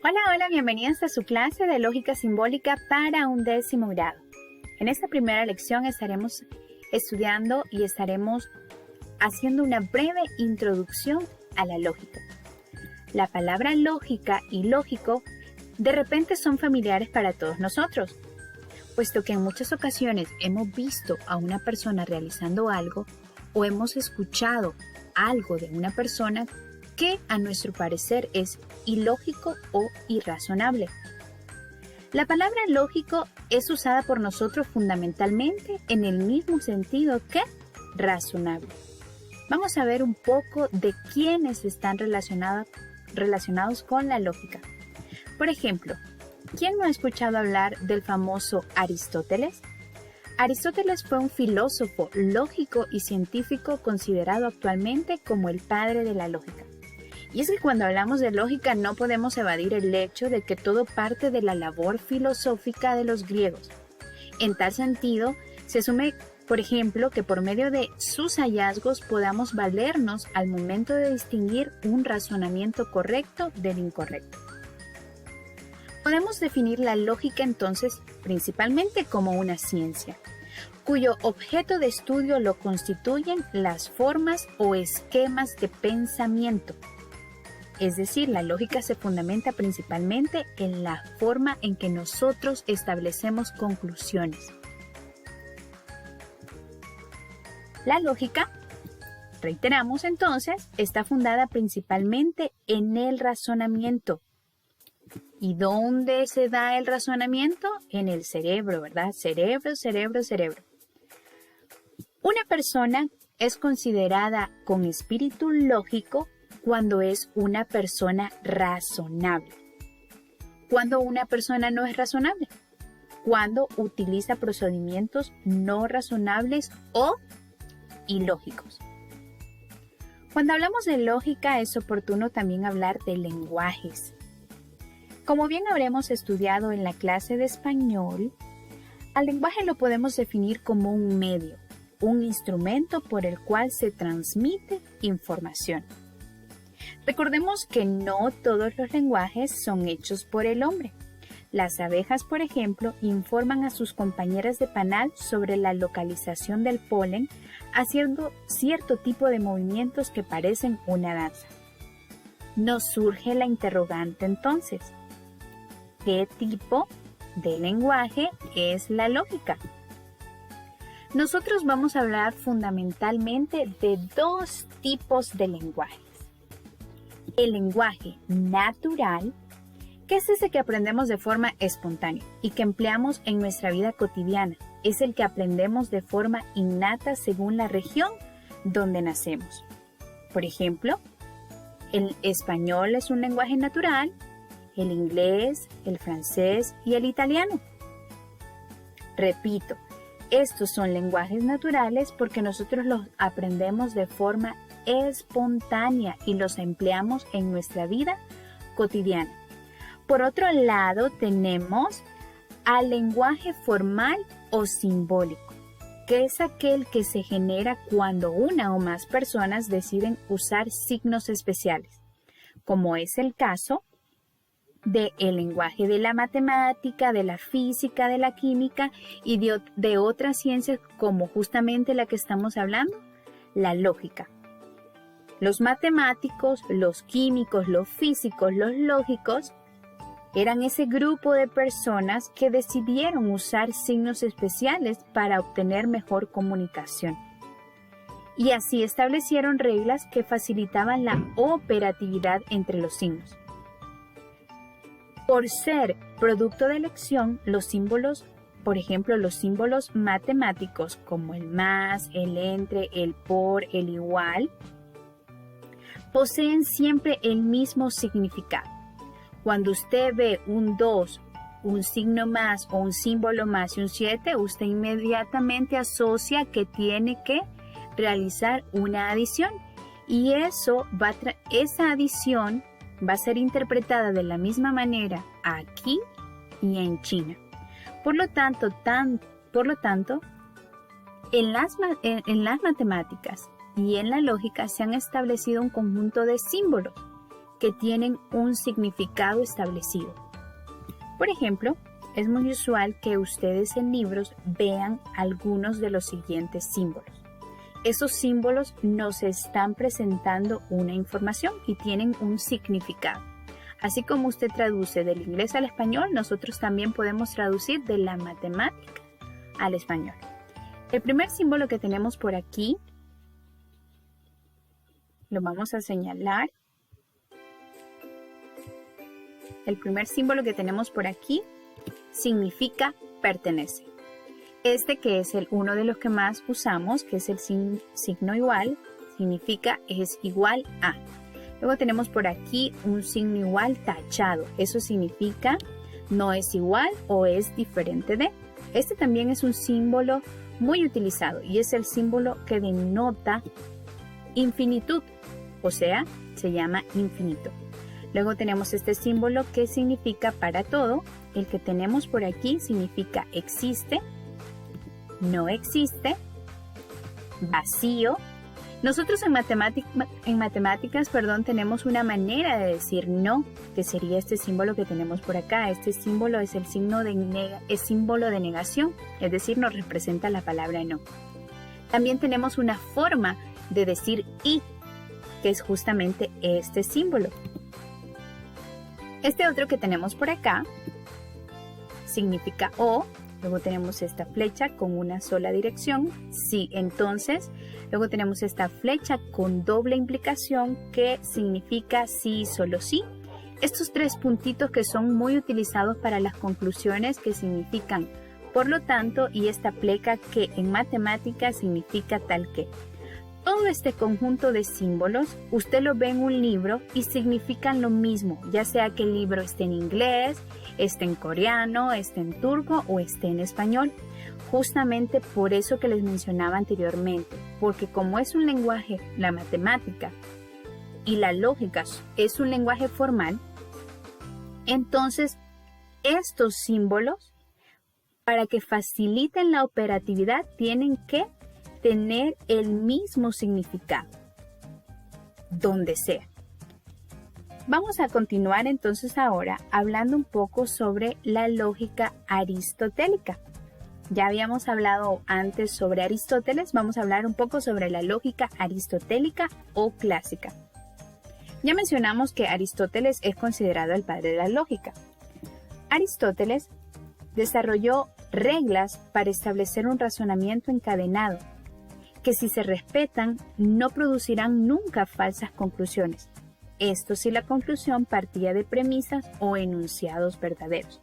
Hola, hola, bienvenidos a su clase de lógica simbólica para un 10º grado. En esta primera lección estaremos estudiando y estaremos haciendo una breve introducción a la lógica. La palabra lógica y lógico de repente son familiares para todos nosotros, puesto que en muchas ocasiones hemos visto a una persona realizando algo o hemos escuchado algo de una persona que a nuestro parecer es ilógico o irrazonable. La palabra lógico es usada por nosotros fundamentalmente en el mismo sentido que razonable. Vamos a ver un poco de quiénes están relacionados con la lógica. Por ejemplo, ¿quién no ha escuchado hablar del famoso Aristóteles? Aristóteles fue un filósofo lógico y científico considerado actualmente como el padre de la lógica. Y es que cuando hablamos de lógica no podemos evadir el hecho de que todo parte de la labor filosófica de los griegos. En tal sentido, se asume, por ejemplo, que por medio de sus hallazgos podamos valernos al momento de distinguir un razonamiento correcto del incorrecto. Podemos definir la lógica entonces principalmente como una ciencia, cuyo objeto de estudio lo constituyen las formas o esquemas de pensamiento. Es decir, la lógica se fundamenta principalmente en la forma en que nosotros establecemos conclusiones. La lógica, reiteramos entonces, está fundada principalmente en el razonamiento. ¿Y dónde se da el razonamiento? En el cerebro, ¿verdad? Cerebro, cerebro, cerebro. Una persona es considerada con espíritu lógico cuando es una persona razonable. ¿Cuándo una persona no es razonable? Cuando utiliza procedimientos no razonables o ilógicos. Cuando hablamos de lógica es oportuno también hablar de lenguajes. Como bien habremos estudiado en la clase de español, al lenguaje lo podemos definir como un medio, un instrumento por el cual se transmite información. Recordemos que no todos los lenguajes son hechos por el hombre. Las abejas, por ejemplo, informan a sus compañeras de panal sobre la localización del polen, haciendo cierto tipo de movimientos que parecen una danza. Nos surge la interrogante entonces: ¿qué tipo de lenguaje es la lógica? Nosotros vamos a hablar fundamentalmente de dos tipos de lenguajes. El lenguaje natural, que es ese que aprendemos de forma espontánea y que empleamos en nuestra vida cotidiana. Es el que aprendemos de forma innata según la región donde nacemos. Por ejemplo, el español es un lenguaje natural, el inglés, el francés y el italiano. Repito, estos son lenguajes naturales porque nosotros los aprendemos de forma espontánea y los empleamos en nuestra vida cotidiana. Por otro lado, tenemos al lenguaje formal o simbólico, que es aquel que se genera cuando una o más personas deciden usar signos especiales, como es el caso del lenguaje de la matemática, de la física, de la química y de otras ciencias como justamente la que estamos hablando, la lógica. Los matemáticos, los químicos, los físicos, los lógicos eran ese grupo de personas que decidieron usar signos especiales para obtener mejor comunicación. Y así establecieron reglas que facilitaban la operatividad entre los signos. Por ser producto de elección, los símbolos, por ejemplo, los símbolos matemáticos como el más, el entre, el por, el igual, poseen siempre el mismo significado. Cuando usted ve un 2, un signo más o un símbolo más y un 7, usted inmediatamente asocia que tiene que realizar una adición. Y esa adición va a ser interpretada de la misma manera aquí y en China. Por lo tanto, en las matemáticas y en la lógica se han establecido un conjunto de símbolos que tienen un significado establecido. Por ejemplo, es muy usual que ustedes en libros vean algunos de los siguientes símbolos. Esos símbolos nos están presentando una información y tienen un significado. Así como usted traduce del inglés al español, nosotros también podemos traducir de la matemática al español. El primer símbolo que tenemos por aquí, lo vamos a señalar. El primer símbolo que tenemos por aquí significa pertenece. Este, que es uno de los que más usamos, que es el signo igual, significa es igual a. Luego tenemos por aquí un signo igual tachado. Eso significa no es igual o es diferente de. Este también es un símbolo muy utilizado y es el símbolo que denota infinitud, o sea, se llama infinito. Luego tenemos este símbolo que significa para todo. El que tenemos por aquí significa existe, no existe, vacío. Nosotros en matemáticas, tenemos una manera de decir no, que sería este símbolo que tenemos por acá. Este símbolo es el símbolo de negación, es decir, nos representa la palabra no. También tenemos una forma de decir y, que es justamente este símbolo. Este otro que tenemos por acá significa o. Luego tenemos esta flecha con una sola dirección, sí, entonces. Luego tenemos esta flecha con doble implicación que significa sí, solo sí. Estos tres puntitos que son muy utilizados para las conclusiones que significan por lo tanto, y esta pleca que en matemáticas significa tal que. Todo este conjunto de símbolos usted lo ve en un libro y significan lo mismo, ya sea que el libro esté en inglés, esté en coreano, esté en turco o esté en español. Justamente por eso que les mencionaba anteriormente, porque como es un lenguaje, la matemática y la lógica es un lenguaje formal, entonces estos símbolos, para que faciliten la operatividad, tienen que tener el mismo significado, donde sea. Vamos a continuar entonces ahora hablando un poco sobre la lógica aristotélica. Ya habíamos hablado antes sobre Aristóteles, vamos a hablar un poco sobre la lógica aristotélica o clásica. Ya mencionamos que Aristóteles es considerado el padre de la lógica. Aristóteles desarrolló reglas para establecer un razonamiento encadenado, que si se respetan no producirán nunca falsas conclusiones. Esto si la conclusión partía de premisas o enunciados verdaderos.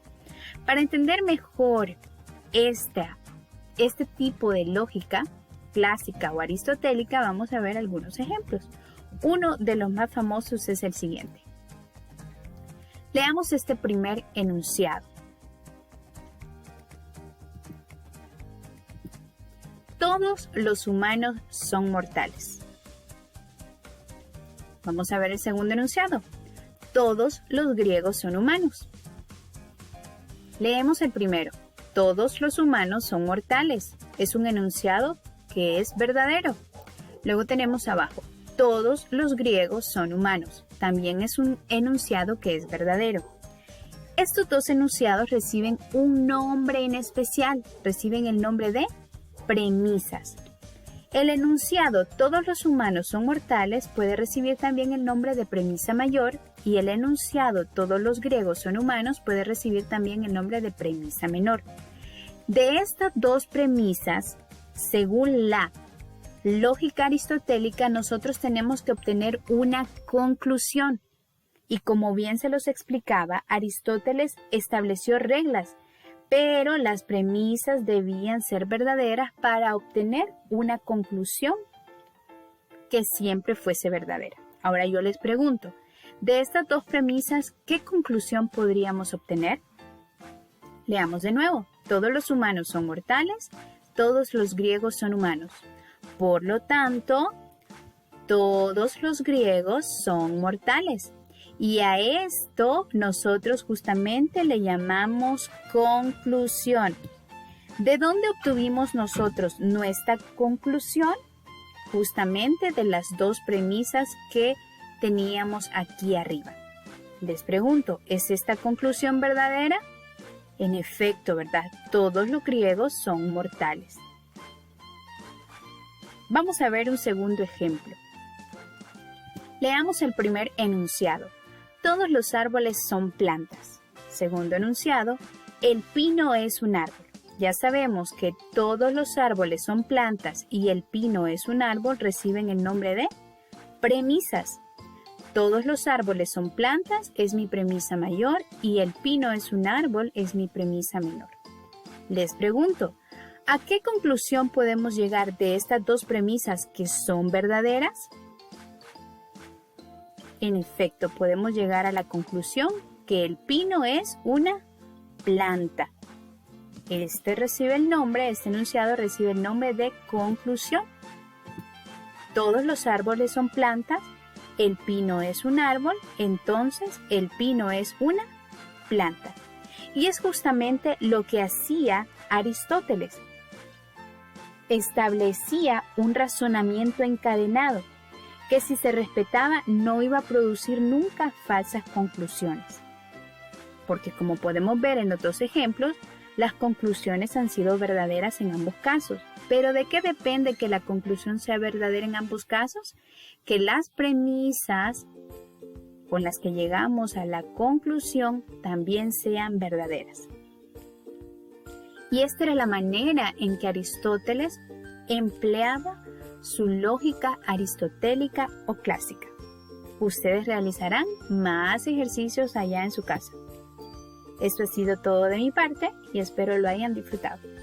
Para entender mejor este tipo de lógica clásica o aristotélica, vamos a ver algunos ejemplos. Uno de los más famosos es el siguiente. Leamos este primer enunciado. Todos los humanos son mortales. Vamos a ver el segundo enunciado. Todos los griegos son humanos. Leemos el primero. Todos los humanos son mortales. Es un enunciado que es verdadero. Luego tenemos abajo. Todos los griegos son humanos. También es un enunciado que es verdadero. Estos dos enunciados reciben un nombre en especial. Reciben el nombre de premisas. El enunciado todos los humanos son mortales puede recibir también el nombre de premisa mayor y el enunciado todos los griegos son humanos puede recibir también el nombre de premisa menor. De estas dos premisas, según la lógica aristotélica, nosotros tenemos que obtener una conclusión. Y como bien se los explicaba, Aristóteles estableció reglas, pero las premisas debían ser verdaderas para obtener una conclusión que siempre fuese verdadera. Ahora yo les pregunto, de estas dos premisas, ¿qué conclusión podríamos obtener? Leamos de nuevo. Todos los humanos son mortales, todos los griegos son humanos. Por lo tanto, todos los griegos son mortales. Y a esto nosotros justamente le llamamos conclusión. ¿De dónde obtuvimos nosotros nuestra conclusión? Justamente de las dos premisas que teníamos aquí arriba. Les pregunto, ¿es esta conclusión verdadera? En efecto, ¿verdad? Todos los griegos son mortales. Vamos a ver un segundo ejemplo. Leamos el primer enunciado. Todos los árboles son plantas. Segundo enunciado, el pino es un árbol. Ya sabemos que todos los árboles son plantas y el pino es un árbol, reciben el nombre de premisas. Todos los árboles son plantas es mi premisa mayor y el pino es un árbol es mi premisa menor. Les pregunto, ¿a qué conclusión podemos llegar de estas dos premisas que son verdaderas? En efecto, podemos llegar a la conclusión que el pino es una planta. Este enunciado recibe el nombre de conclusión. Todos los árboles son plantas, el pino es un árbol, entonces el pino es una planta. Y es justamente lo que hacía Aristóteles. Establecía un razonamiento encadenado que si se respetaba no iba a producir nunca falsas conclusiones. Porque como podemos ver en otros ejemplos, las conclusiones han sido verdaderas en ambos casos. ¿Pero de qué depende que la conclusión sea verdadera en ambos casos? Que las premisas con las que llegamos a la conclusión también sean verdaderas. Y esta era la manera en que Aristóteles empleaba su lógica aristotélica o clásica. Ustedes realizarán más ejercicios allá en su casa. Esto ha sido todo de mi parte y espero lo hayan disfrutado.